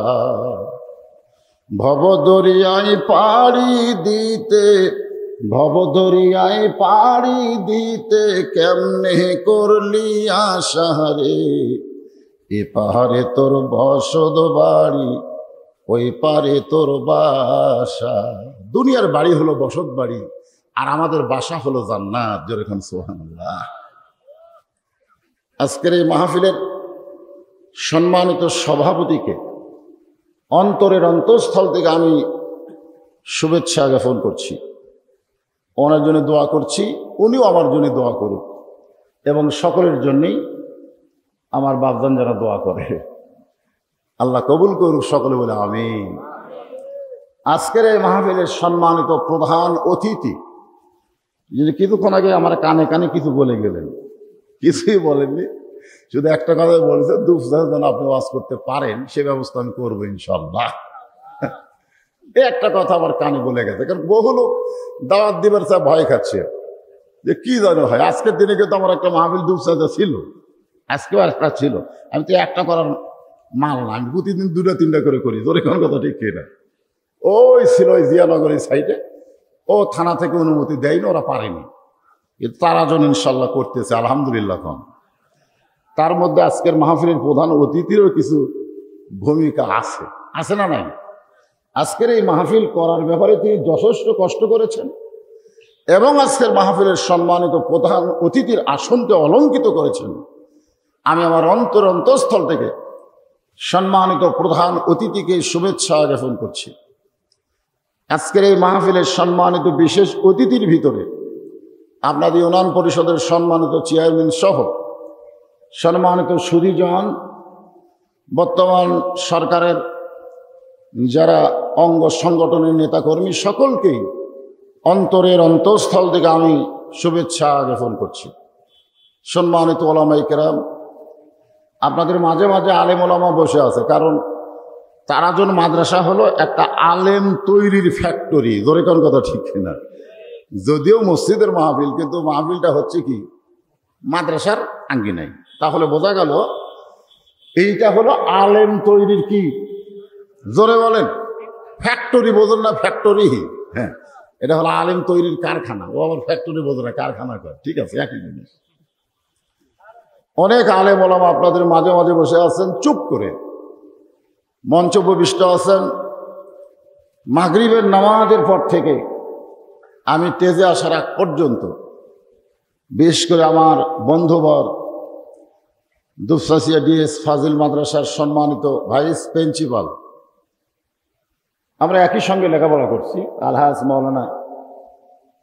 ভবদরিয়ায় পাড়ি দিতে, ভবদরিয়ায় পাড়ি দিতে কেমনে করলি আশা রে, এ পাহাড়ে তোর বসত বাড়ি, ওই পারে তোর বাসা। দুনিয়ার বাড়ি হলো বসত বাড়ি, আর আমাদের বাসা হলো জান্নাত। যেরকম সুবহানাল্লাহ। আজকের এই মাহফিলের সম্মানিত সভাপতিকে অন্তরের অন্তঃস্থল থেকে আমি শুভেচ্ছা জ্ঞাপন করছি, ওনার জন্য দোয়া করছি, উনিও আমার জন্য দোয়া করুক, এবং সকলের জন্যই আমার বাপজান যারা দোয়া করে আল্লাহ কবুল করুক, সকলে বলে আমিন। আজকের এই মাহফিলের সম্মানিত প্রধান অতিথি, যিনি কিছুক্ষণ আগে আমার কানে কানে কিছু বলে গেলেন, কিছুই বলেননি, শুধু একটা কথা বলেছে, দুপুরে যেন আপনি ওয়াজ করতে পারেন সে ব্যবস্থা আমি করবো ইনশাল্লাহ। এই একটা কথা আমার কানে বলে গেছে, কারণ বহু লোক দাওয়াত দিবার চা ভয় খাচ্ছে যে কি জানো হয়। আজকের দিনে কিন্তু আমার একটা মাহফিল দুপসাজা ছিল, আজকেও একটা ছিল। আমি তো একটা করার মাল না, আমি প্রতিদিন 2-3টা করে করি। তোর এখন কথা ঠিক কিনা? ওই ছিল ওই জিয়ানগরের সাইডে, ও থানা থেকে অনুমতি দেয়নি, ওরা পারেনি, কিন্তু তারা জন ইনশাল্লাহ করতেছে আলহামদুলিল্লাহ। তার মধ্যে আজকের মাহফিলের প্রধান অতিথিরও কিছু ভূমিকা আছে, আছে না নাই? আজকের এই মাহফিল করার ব্যাপারে তিনি যথেষ্ট কষ্ট করেছেন, এবং আজকের মাহফিলের সম্মানিত প্রধান অতিথির আসনকে অলঙ্কিত করেছেন। আমি আমার অন্তঃস্থল থেকে সম্মানিত প্রধান অতিথিকে শুভেচ্ছা জ্ঞাপন করছি। আজকের এই মাহফিলের সম্মানিত বিশেষ অতিথির ভিতরে আপনাদের ইউনিয়ন পরিষদের সম্মানিত চেয়ারম্যান সহ সম্মানিত সুধীজন, বর্তমান সরকারের যারা অঙ্গ সংগঠনের নেতাকর্মী, সকলকেই অন্তরের অন্তঃস্থল থেকে আমি শুভেচ্ছা জ্ঞাপন করছি। সম্মানিত ওলামায়ে কেরাম, আপনাদের মাঝে মাঝে আলেম ওলামা বসে আছে, কারণ তারাজন মাদ্রাসা হলো একটা আলেম তৈরির ফ্যাক্টরি। ধরে কোন কথা ঠিক কিনা? যদিও মসজিদের মাহফিল, কিন্তু মাহফিলটা হচ্ছে কি মাদ্রাসার আঙ্গিনায়। তাহলে বোঝা গেল এইটা হলো আলেম তৈরির কি, জোরে বলেন, ফ্যাক্টরি। বোঝেন না? ফ্যাক্টরি, হ্যাঁ, এটা হলো আলেম তৈরির কারখানা। ও আবার ফ্যাক্টরি বোঝে না, কারখানা কর, ঠিক আছে, একই জিনিস। অনেক আলেম ওলামা আপনাদের মাঝে মাঝে বসে আছেন চুপ করে, মঞ্চ উপবিষ্ট আছেন। মাগরিবের নামাজের পর থেকে আমি তেজে আসার আগ পর্যন্ত, বিশেষ করে আমার বন্ধুবর দুপসাসিয়া ডিএস ফাজিল মাদ্রাসার সম্মানিত ভাইস প্রিন্সিপাল, আমরা একই সঙ্গে লেখাপড়া করছি, আলহাজ মাওলানা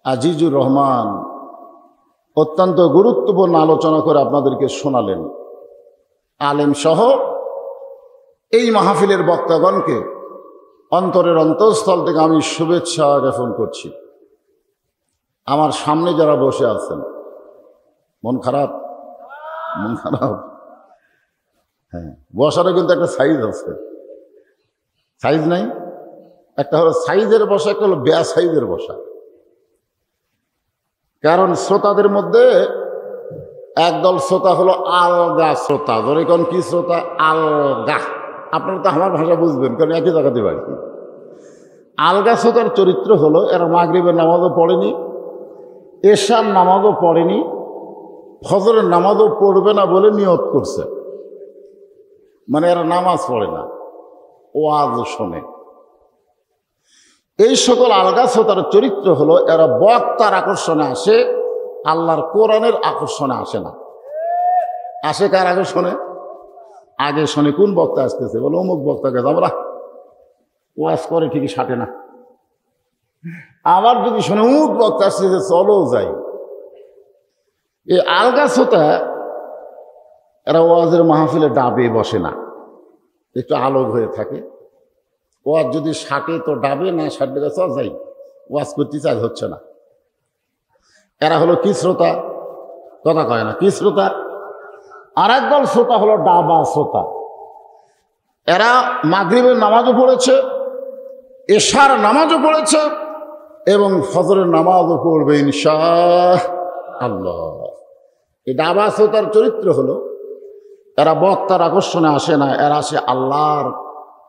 আজিজুর রহমান অত্যন্ত গুরুত্বপূর্ণ আলোচনা করে আপনাদেরকে শোনালেন। আলেম সহ এই মাহফিলের বক্তাগণকে অন্তরের অন্তঃস্থল থেকে আমি শুভেচ্ছা জ্ঞাপন করছি। আমার সামনে যারা বসে আছেন, মন খারাপ, মন খারাপ, হ্যাঁ, বসারও কিন্তু একটা সাইজ আছে। সাইজ নাই? একটা হলো সাইজের বসা, একটা হলো বেয়া সাইজের বসা। কারণ শ্রোতাদের মধ্যে একদল শ্রোতা হলো আলগা শ্রোতা। ধরে কোন কি শ্রোতা? আলগা। আপনারা তো আমার ভাষা বুঝবেন, কারণ একই জায়গাতে বাড়ি। আলগা শ্রোতার চরিত্র হলো এরা মাগরিবের নামাজও পড়েনি, এশার নামাজও পড়েনি, ফজরের নামাজও পড়বে না বলে নিয়ত করছে। মানে এরা নামাজ পড়ে না, ওয়াজ শোনে। এই সকল আলগা শ্রোতার চরিত্র হলো এরা বক্তার আকর্ষণে আসে, আল্লাহর কোরআনের আকর্ষণে আসে না। আসে কার আকর্ষণে? আগে শোনে কোন বক্তা আসতেছে, বলে অমুক বক্তাকে আমরা ওয়াজ করে ঠিকই সাটে না। আবার যদি শোনে অমুক বক্তা আসতেছে, চলো যাই। এই আলগা শ্রোতা এরা ওয়াজের মাহফিলে ডাবে বসে না, একটু আলোক হয়ে থাকে। ওয়াজ যদি সাটে তো ডাবে, না সাটলে চল যাই, ওয়াজ করতে চাই, হচ্ছে না। এরা হলো কি শ্রোতা, কথা কয় না, কি শ্রোতা। আর একদল শ্রোতা হলো ডাবা শ্রোতা। এরা মাগরিবের নামাজও পড়েছে, এশার নামাজও পড়েছে এবং ফজরের নামাজও পড়বে ইনশাআল্লাহ। এই ডাবা শ্রোতার চরিত্র হলো এরা বক্তার আকর্ষণে আসে না, এরা আসে আল্লাহর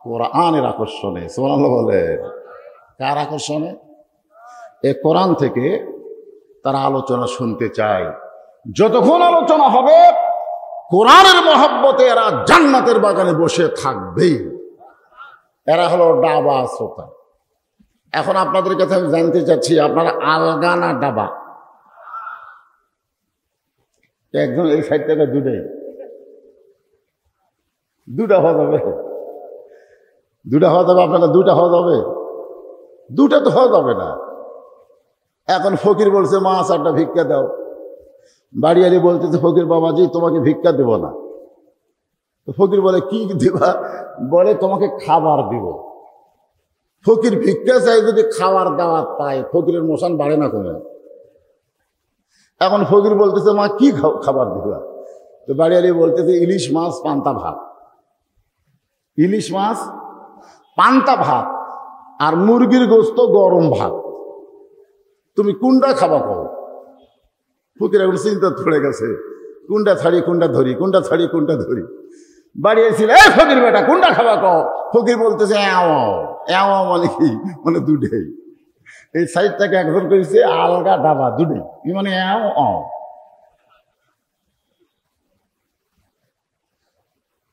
কোরআনের আকর্ষণে। সুবহানাল্লাহ বলে। কার আকর্ষণে? এই কোরআন থেকে তারা আলোচনা শুনতে চায়। যতক্ষণ আলোচনা হবে কোরআনের মহব্বতে এরা জান্নাতের বাগানে বসে থাকবেই। এরা হলো ডাবা শ্রোতা। এখন আপনাদের কাছে আমি জানতে চাচ্ছি, আপনারা আলগা না ডাবা? একজন এই সাইড থেকে দুটা হওয়া যাবে, দুটা হওয়া যাবে। আপনারা দুটা হওয়া যাবে? দুটা তো হওয়া যাবে না। এখন ফকির বলছে মা চারটা ভিক্ষা দাও, বাড়িয়ালি বলতেছে ফকির বাবাজি তোমাকে ভিক্ষা দেব না। তো ফকির বলে কি দিবা? বলে তোমাকে খাবার দিব। ফকির ভিক্ষা চাই, যদি খাবার দাওয়াত পায় ফকিরের মোশান বাড়ে না কমে? এখন ফকির বলতেছে মা কি খাবার দিবা? তো বাড়িয়ালি বলতেছে ইলিশ মাছ পান্তা ভাত, ইলিশ মাছ পান্তা ভাত আর মুরগির গোস্ত গরম ভাত, তুমি কোনটা খাবা কও? ফকির এখন চিন্তা পড়ে গেছে, কোনটা ছাড়ি কোনটা ধরি, কোনটা ছাড়ি কোনটা ধরি। বাড়ি এসেছিল এ ফকির বেটা কোনটা খাবা কও? ফকির বলতেছে এও মানে কি, মানে দুটাই। এই সাইডটাকে একজন করেছে আলগা ডাবা, দুটাই মানে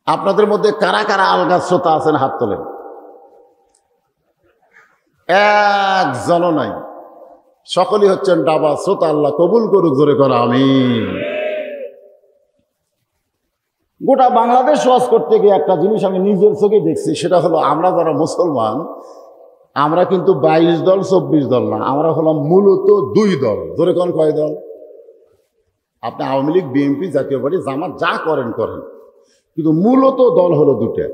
আপনাদের মধ্যে কারা কারা আলগা শ্রোতা আছেন হাত তোলেন। একজনও নাই, সকলেই হচ্ছেন ডাবা শ্রোতা। আল্লাহ কবুল করুক, জোরে করা আমিন। গোটা বাংলাদেশ ওয়াজ করতে গিয়ে একটা জিনিস আমি নিজের চোখে দেখছি, সেটা হলো আমরা যারা মুসলমান, আমরা কিন্তু 22 দল 24 দল না, আমরা হলাম মূলত 2 দল। জোরে কোন কয় দল? আপনি আওয়ামী লীগ, বিএনপি, জাতীয় পার্টি, জামাত যা করেন করেন, কিন্তু মূলত দল হলো 2টা।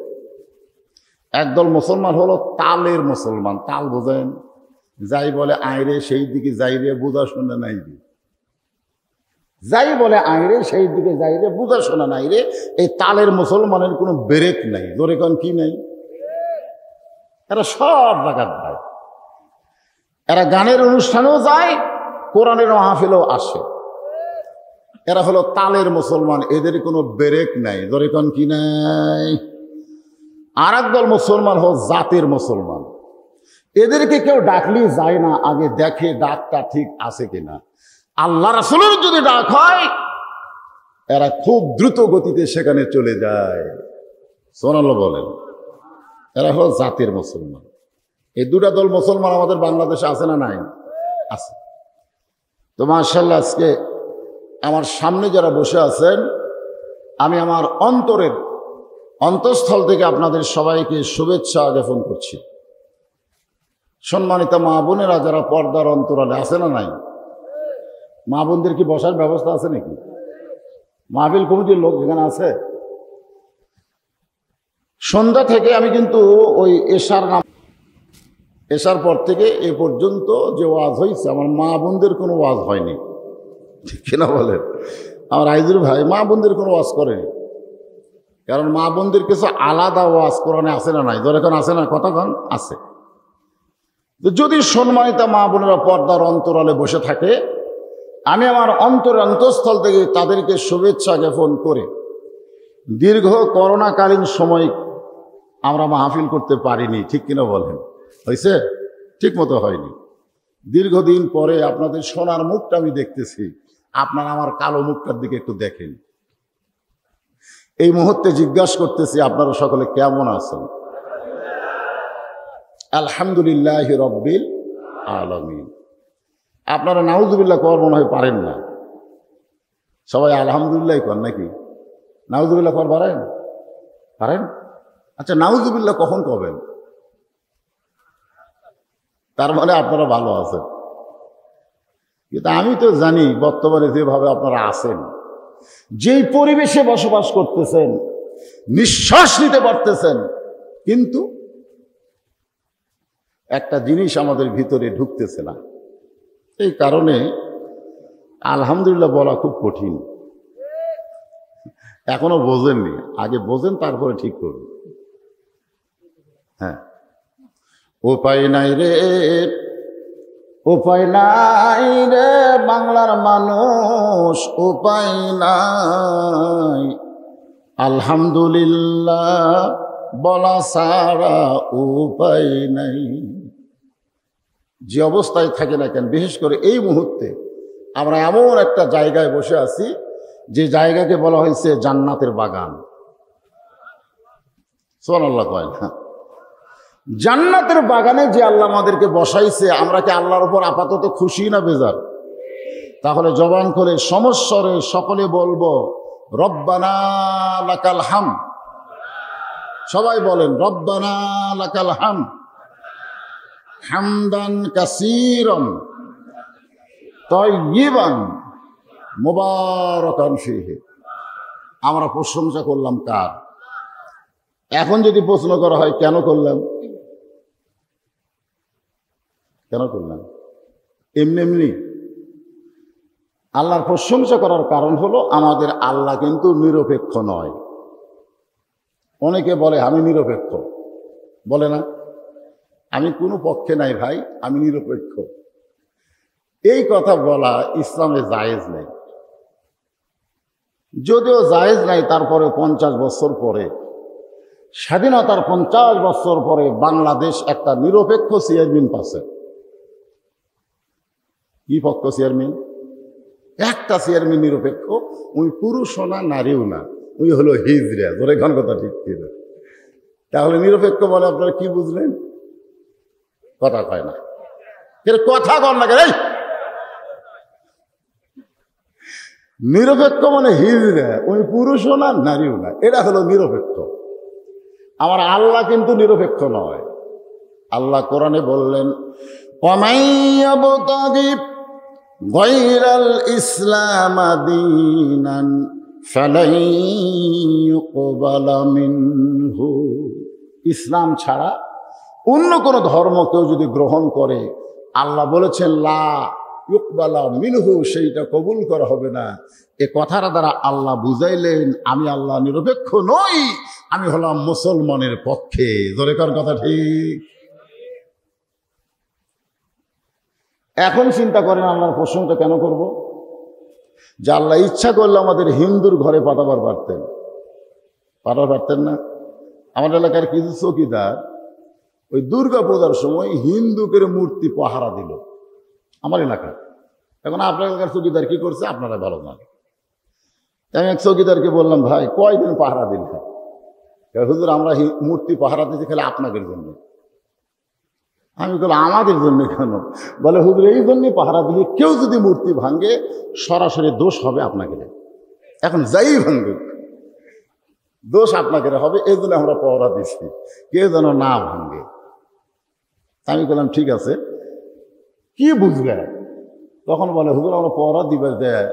একদল মুসলমান হলো তালের মুসলমান। তাল বোঝেন? যাই বলে আইরে সেই দিকে যাই রে, বোঝা শোনা নাই রে। যাই বলে আইরে সেই দিকে যাই রে, বোঝা শোনা নাই রে। এই তালের মুসলমানের কোনো ব্রেক নাই। জোরে কোন কি নাই? এরা সব জায়গার ভাই। এরা গানের অনুষ্ঠানেও যায়, কোরআনের মাহফিলেও আসে। এরা হলো তালের মুসলমান, এদের কোনো ব্রেক নাই। জোরে কোন কি নাই? আর একদল মুসলমান হল জাতের মুসলমান। এদেরকে কেউ ডাকলেই যায় না, আগে দেখে ডাকটা ঠিক আছে কিনা। আল্লাহ রাসূলের যদি ডাক হয় এরা খুব দ্রুত গতিতে সেখানে চলে যায়। সুবহানাল্লাহ বলেন। এরা হলো জাতের মুসলমান। এই 2টা দল মুসলমান আমাদের বাংলাদেশে আছে না নাই? আছে। তো মাশাআল্লাহ আজকে আমার সামনে যারা বসে আছেন, আমি আমার অন্তঃস্থল থেকে আপনাদের সবাইকে শুভেচ্ছা জ্ঞাপন করছি। সম্মানিত মা বোনেরা যারা পর্দার অন্তরালে আছে না নাই? মা বোনদের কি বসার ব্যবস্থা আছে নাকি? মাহফিল কমিটির লোক এখানে আছে? সন্ধ্যা থেকে আমি কিন্তু ওই এশার পর থেকে এ পর্যন্ত যে ওয়াজ হয়েছে, আমার মা বোনদের কোনো ওয়াজ হয়নি। ঠিক কিনা বলেন? আমার আইজুর ভাই মা বোনদের কোনো ওয়াজ করেনি, কারণ মা বোনদের কিছু আলাদা ওয়াজ কোরআনে আছে না নাই? যখন আছে না, কতক্ষণ আছে। তো যদি সম্মানিত মা বোনেরা পর্দার অন্তরালে বসে থাকে, আমি আমার অন্তঃস্থল থেকে তাদেরকে শুভেচ্ছা জ্ঞাপন করে, দীর্ঘ করোনাকালীন সময় আমরা মাহফিল করতে পারিনি। ঠিক কিনা বলেন? হয়েছে? ঠিক মতো হয়নি। দীর্ঘদিন পরে আপনাদের সোনার মুখটা আমি দেখতেছি, আপনারা আমার কালো মুখটার দিকে একটু দেখেন। এই মুহূর্তে জিজ্ঞাসা করতেছি আপনারা সকলে কেমন আছেন? আলহামদুলিল্লাহ রব্বিল আলামিন। আপনারা নাউজুবিল্লাহ কর মনে হয় পারেন না, সবাই আলহামদুলিল্লাহ কর নাকি? নাউজুবিল্লাহ কর পারেন? পারেন? আচ্ছা, নাউজুবিল্লাহ কখন করবেন? তার মানে আপনারা ভালো আছেন। কিন্তু আমি তো জানি বর্তমানে যেভাবে আপনারা আছেন, যেই পরিবেশে বসবাস করতেছেন, নিঃশ্বাস নিতে পারতেছেন, কিন্তু একটা জিনিস আমাদের ভিতরে ঢুকতেছে না। এই কারণে আলহামদুলিল্লাহ বলা খুব কঠিন। এখনো বোঝেননি, আগে বোঝেন তারপরে ঠিক করুন। হ্যাঁ, উপায় নাই রে, উপায় নাই রে বাংলার মানুষ, উপায় নাই। আলহামদুলিল্লাহ বলা ছাড়া উপায় নাই। যে অবস্থায় থাকে না কেন, বিশেষ করে এই মুহূর্তে আমরা এমন একটা জায়গায় বসে আছি যে জায়গাকে বলা হয়েছে জান্নাতের বাগান। সুবহানাল্লাহ কয় না? জান্নাতের বাগানে যে আল্লাহ আমাদেরকে বসাইছে, আমরা কি আল্লাহর উপর আপাতত খুশি না বেজার? তাহলে জবান করে সমস্বরে সকলে বলবো রব্বানা লাকাল হামদ। সবাই বলেন রব্বানা লাকাল হামদ হামদান কাসীরান তাইয়িবান মুবারাকান ফীহি। আমরা প্রশংসা করলাম কার? এখন যদি প্রশ্ন করা হয় কেন করলাম, কেন করলাম? এমনি এমনি আল্লাহর প্রশংসা করার কারণ হলো আমাদের আল্লাহ কিন্তু নিরপেক্ষ নয়। অনেকে বলে আমি নিরপেক্ষ, বলে না? আমি কোনো পক্ষে নাই ভাই, আমি নিরপেক্ষ। এই কথা বলা ইসলামে জায়েজ নেই। যদিও জায়েজ নাই, তারপরে 50 বছর পরে, স্বাধীনতার 50 বছর পরে বাংলাদেশ একটা নিরপেক্ষ চেয়ারম্যান পাচ্ছে। কি পক্ষ চেয়ারম্যান? একটা চেয়ারম্যান নিরপেক্ষ, ওই পুরুষও না নারীও না, ওই হলো হিজড়া। ধরে খান কথা ঠিক ছিল। তাহলে নিরপেক্ষ বলে আপনারা কি বুঝলেন? কথা কয় না, কথা কন না কেন? নিরপেক্ষ মানে হিজড়া, ওই পুরুষও না নারীও না, এটা হলো নিরপেক্ষ। আমার আল্লাহ কিন্তু নিরপেক্ষ নয়। আল্লাহ কোরআনে বললেন ওয়ামাইয়াবতাগি গায়রাল ইসলাম দীনান ফালাই ইউকবালা মিনহু। ইসলাম ছাড়া অন্য কোন ধর্ম কেউ যদি গ্রহণ করে, আল্লাহ বলেছেন লা ইউকবালা মিনহু, সেইটা কবুল করা হবে না। এ কথার দ্বারা আল্লাহ বুঝাইলেন আমি আল্লাহ নিরপেক্ষ নই, আমি হলাম মুসলমানের পক্ষে। জোরেকার কথা ঠিক? এখন চিন্তা করেন আল্লাহর প্রশংসা কেন করব? যে আল্লাহ ইচ্ছা করলে আমাদের হিন্দুর ঘরে পাঠাবার পারতেন, পারতেন না? আমার এলাকার কিছু চৌকিদার ওই দুর্গা পূজার সময় হিন্দুকের মূর্তি পাহারা দিল আমার এলাকায়। এখন আপনার এলাকার চৌকিদার কি করছে আপনারা ভালো জানেন। আমি এক চৌকিদারকে বললাম, ভাই কয়দিন পাহারা দিন? হুজুর আমরা মূর্তি পাহারা দিতে খেলে আপনাদের জন্য। আমি বললাম আমাদের জন্য কেন? বলে হুজুর এই জন্যই পাহারা দিলে কেউ যদি মূর্তি ভাঙে সরাসরি দোষ হবে আপনাকে। এখন যাই ভাঙবে দোষ আপনাকে হবে, এই জন্য আমরা পাহারা দিচ্ছি, কেউ যেন না ভাঙে। আমি বললাম ঠিক আছে, কি বুঝবে? তখন বলে হুজুর আমরা পাহারা দিবে দেয়,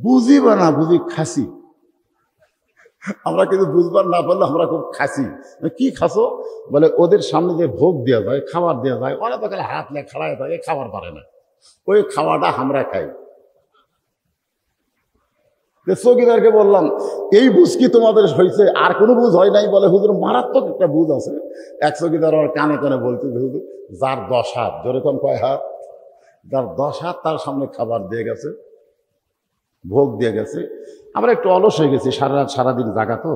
বুঝি বা না বুঝি খাসি। আমরা কিন্তু বুঝবার না পারলে আমরা খুব খাসি। কি খাসো? বলে ওদের সামনে যে ভোগ দেওয়া যায়, খাবার দেওয়া যায়, ওরা তো খালি হাত লেগে খাড়ায় থাকে, খাবার পারে না, ওই খাওয়াটা আমরা খাই। চৌকিদারকে বললাম এই বুঝ কি তোমাদের হয়েছে? আর কোনো বুঝ হয় নাই? বলে হুজুর মারাত্মক একটা বুঝ আছে। এক চৌকিদার আমার কানে কানে বলতে, হুজুর যার 10 হাত, যেরকম কয় হাত, যার 10 হাত তার সামনে খাবার দিয়ে গেছে, ভোগ দিয়ে গেছে। আমরা একটু অলস হয়ে গেছি, সারা রাত সারাদিন জাগা তো,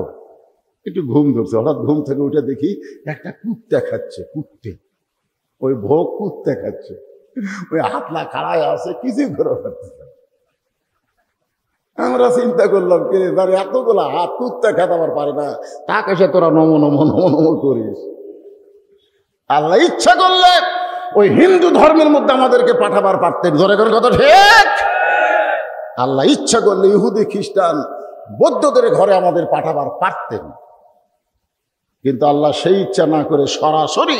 একটু ঘুম ধরছে। হঠাৎ ঘুম থেকে উঠে দেখি একটা কুত্তা খাচ্ছে, কুত্তে ওই ভোগ কুত্তা খাচ্ছে, ওই হাতলা খাড়ায় আছে, কিছুই করে পারছে। আমরা চিন্তা করলাম কে ধরে এতগুলা হাত কুত্তা খেতে আবার পারে না, তাকে সে তোরা নম নম নম নম করিস। আল্লাহ ইচ্ছা করলে ওই হিন্দু ধর্মের মধ্যে আমাদেরকে পাঠাবার পারতেন। ধরে কোন কথা ঠিক? আল্লাহ ইচ্ছা করলে ইহুদি খ্রিস্টান বৌদ্ধদের ঘরে আমাদের পাঠাবার পারতেন। কিন্তু আল্লাহ সেই ইচ্ছা না করে সরাসরি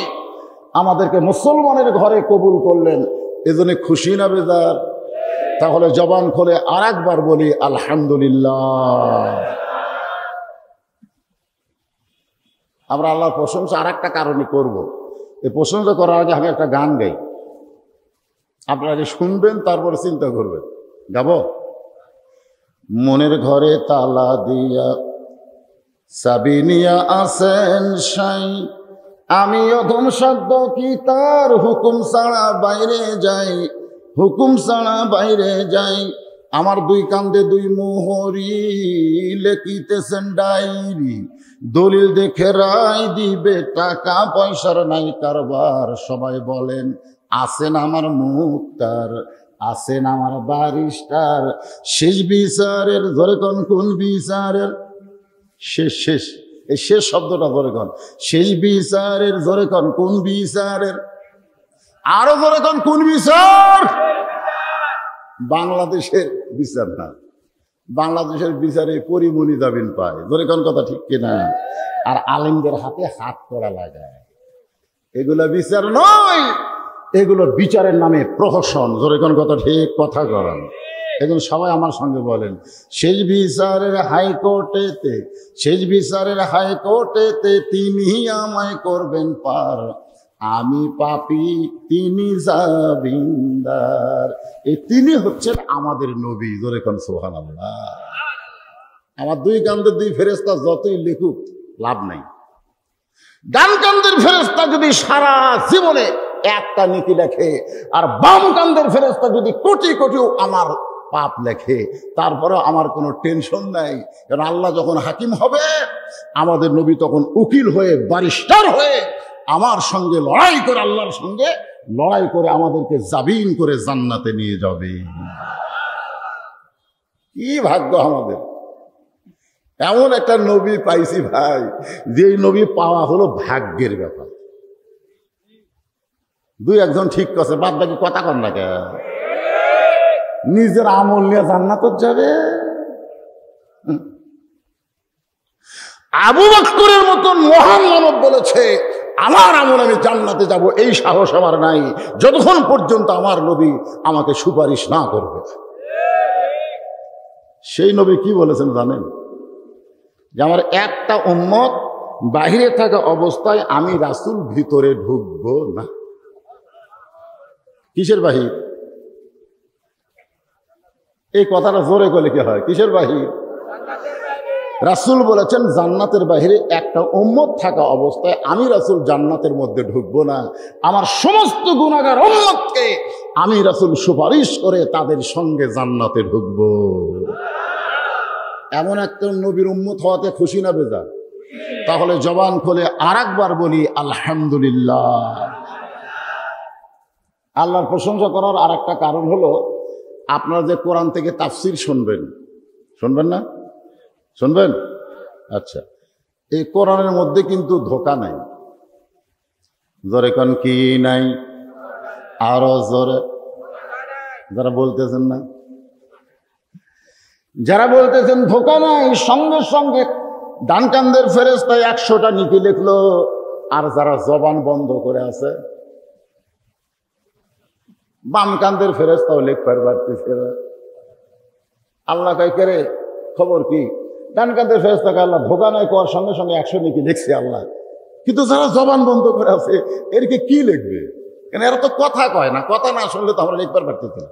আমাদেরকে মুসলমানের ঘরে কবুল করলেন। এজন্য খুশি না বেজার? তাহলে জবান খুলে আর একবার বলি আলহামদুলিল্লাহ। আমরা আল্লাহর প্রশংসা আর একটা কারণে করব। এই প্রশংসা করার আগে আমি একটা গান গাই, আপনারা আগে শুনবেন, তারপরে চিন্তা করবেন। গাবো? মনের ঘরে তালা দিয়া সাবিনিয়া আসেন সাই, আমি অধম শব্দ কি তার হুকুম ছাড়া বাইরে যাই, হুকুম ছাড়া বাইরে যাই। আমার দুই কান্দে দুই মোহরি লেখিতেছেন ডায়েরি, দলিল দেখে রায় দিবে, টাকা পয়সার নাই কারবার। সবাই বলেন আছেন আমার মুক্তার, আছেন আমার বারিস্টার। শেষ বিচারের ধরে কোন বিচারের শেষ, শেষ এই শেষ শব্দটা ধরে কন, শেষ বিচারের ধরে কোন বিচারের, আরো ধরে কোন বিচার? বাংলাদেশের বিচার না, বাংলাদেশের বিচারে পরিমণি দাবিন পায়, ধরে কোন কথা ঠিক কিনা? আর আলেমদের হাতে হাত করা লাগায়, এগুলো বিচার নয়, এগুলো বিচারের নামে প্রহসন। ধরে কোন কথা ঠিক, কথা করেন। এখন সবাই আমার সঙ্গে বলেন, শেষ বিচারের হাইকোর্টেতে, শেষ বিচারের হাইকোর্টেতে তিনি আমায় করবেন পার, আমি পাপী তিনি জামিনদার। এই তিনি হচ্ছেন আমাদের নবী। জোরে কোন সুবহানাল্লাহ। আমার দুই কান্দের দুই ফেরেশতা যতই লিখুক লাভ নাই। ডান কান্দের ফেরেশতা যদি সারা জীবনে একটা নেকি লেখে, আর বাম কান্দের ফেরেশতা যদি কোটি কোটি আমার পাপ লেখে, তারপরে আমার কোনো টেনশন নাই। কারণ আল্লাহ যখন হাকিম হবে, আমাদের নবী তখন উকিল হয়ে, বারিস্টার হয়ে আমার সঙ্গে লড়াই করে, আল্লাহর সঙ্গে লড়াই করে আমাদেরকে জামিন করে জান্নাতে নিয়ে যাবে। কি ভাগ্য আমাদের, এমন একটা নবী পাইছি ভাই, যে নবী পাওয়া হলো ভাগ্যের ব্যাপার। দুই একজন ঠিক করছে, বাদ বাকি কথা কন না কেন? নিজের আমল নিয়ে জান্নাত যাবে। আবু বকরের মতন মহান মানব বলেছে, আমার আমল আমি জান্নাতে যাব, এই সাহস আমার নাই যতক্ষণ পর্যন্ত আমার নবী আমাকে সুপারিশ না করবে। সেই নবী কি বলেছেন জানেন? যে আমার একটা উম্মত বাহিরে থাকা অবস্থায় আমি রাসূল ভিতরে ঢুকবো না। কিসের বাহির? এই কথাটা জোরে করলে কি হয়? কিসের বাহির? রাসূল বলেছেন জান্নাতের বাহিরে একটা উম্মত থাকা অবস্থায় আমি রাসূল জান্নাতের মধ্যে ঢুকবো না। আমার সমস্ত গুনাহগার উম্মতকে আমি রাসূল সুপারিশ করে তাদের সঙ্গে জান্নাতে ঢুকবো। এমন একটা নবীর উম্মত হওয়াতে খুশি না বেজার? তাহলে জবান খুলে আর একবার বলি আলহামদুলিল্লাহ। আল্লাহর প্রশংসা করার আর একটা কারণ হলো, আপনারা যে কোরআন থেকে তাফসির শুনবেন, শুনবেন না? শুনবেন? আচ্ছা, এই কোরআনের মধ্যে কিন্তু ধোঁকা নাই। জোরে কোন কি নাই? আরো জোরে যারা বলতেছেন না, যারা বলতেছেন ধোঁকা নাই, সঙ্গে সঙ্গে ডান কান্দের ফেরেশতা 100টা নিকি লিখলো। আর যারা জবান বন্ধ করে আছে, বাম কান্দের ফেরেশতাও লিখবার পারতেছে। আল্লাহ কয় কে রে, খবর কি? ডান কান্দের ফেরেশতাকে আল্লাহ ধোঁকা নাই কোয়ার সঙ্গে সঙ্গে 100 নিকি লিখছে আল্লাহ। কিন্তু যারা জবান বন্ধ করে আছে, এরকে কি লিখবে? কেন এরা তো কথা কয় না, কথা না শুনলে তো আমরা লিখবার পারতেছি না।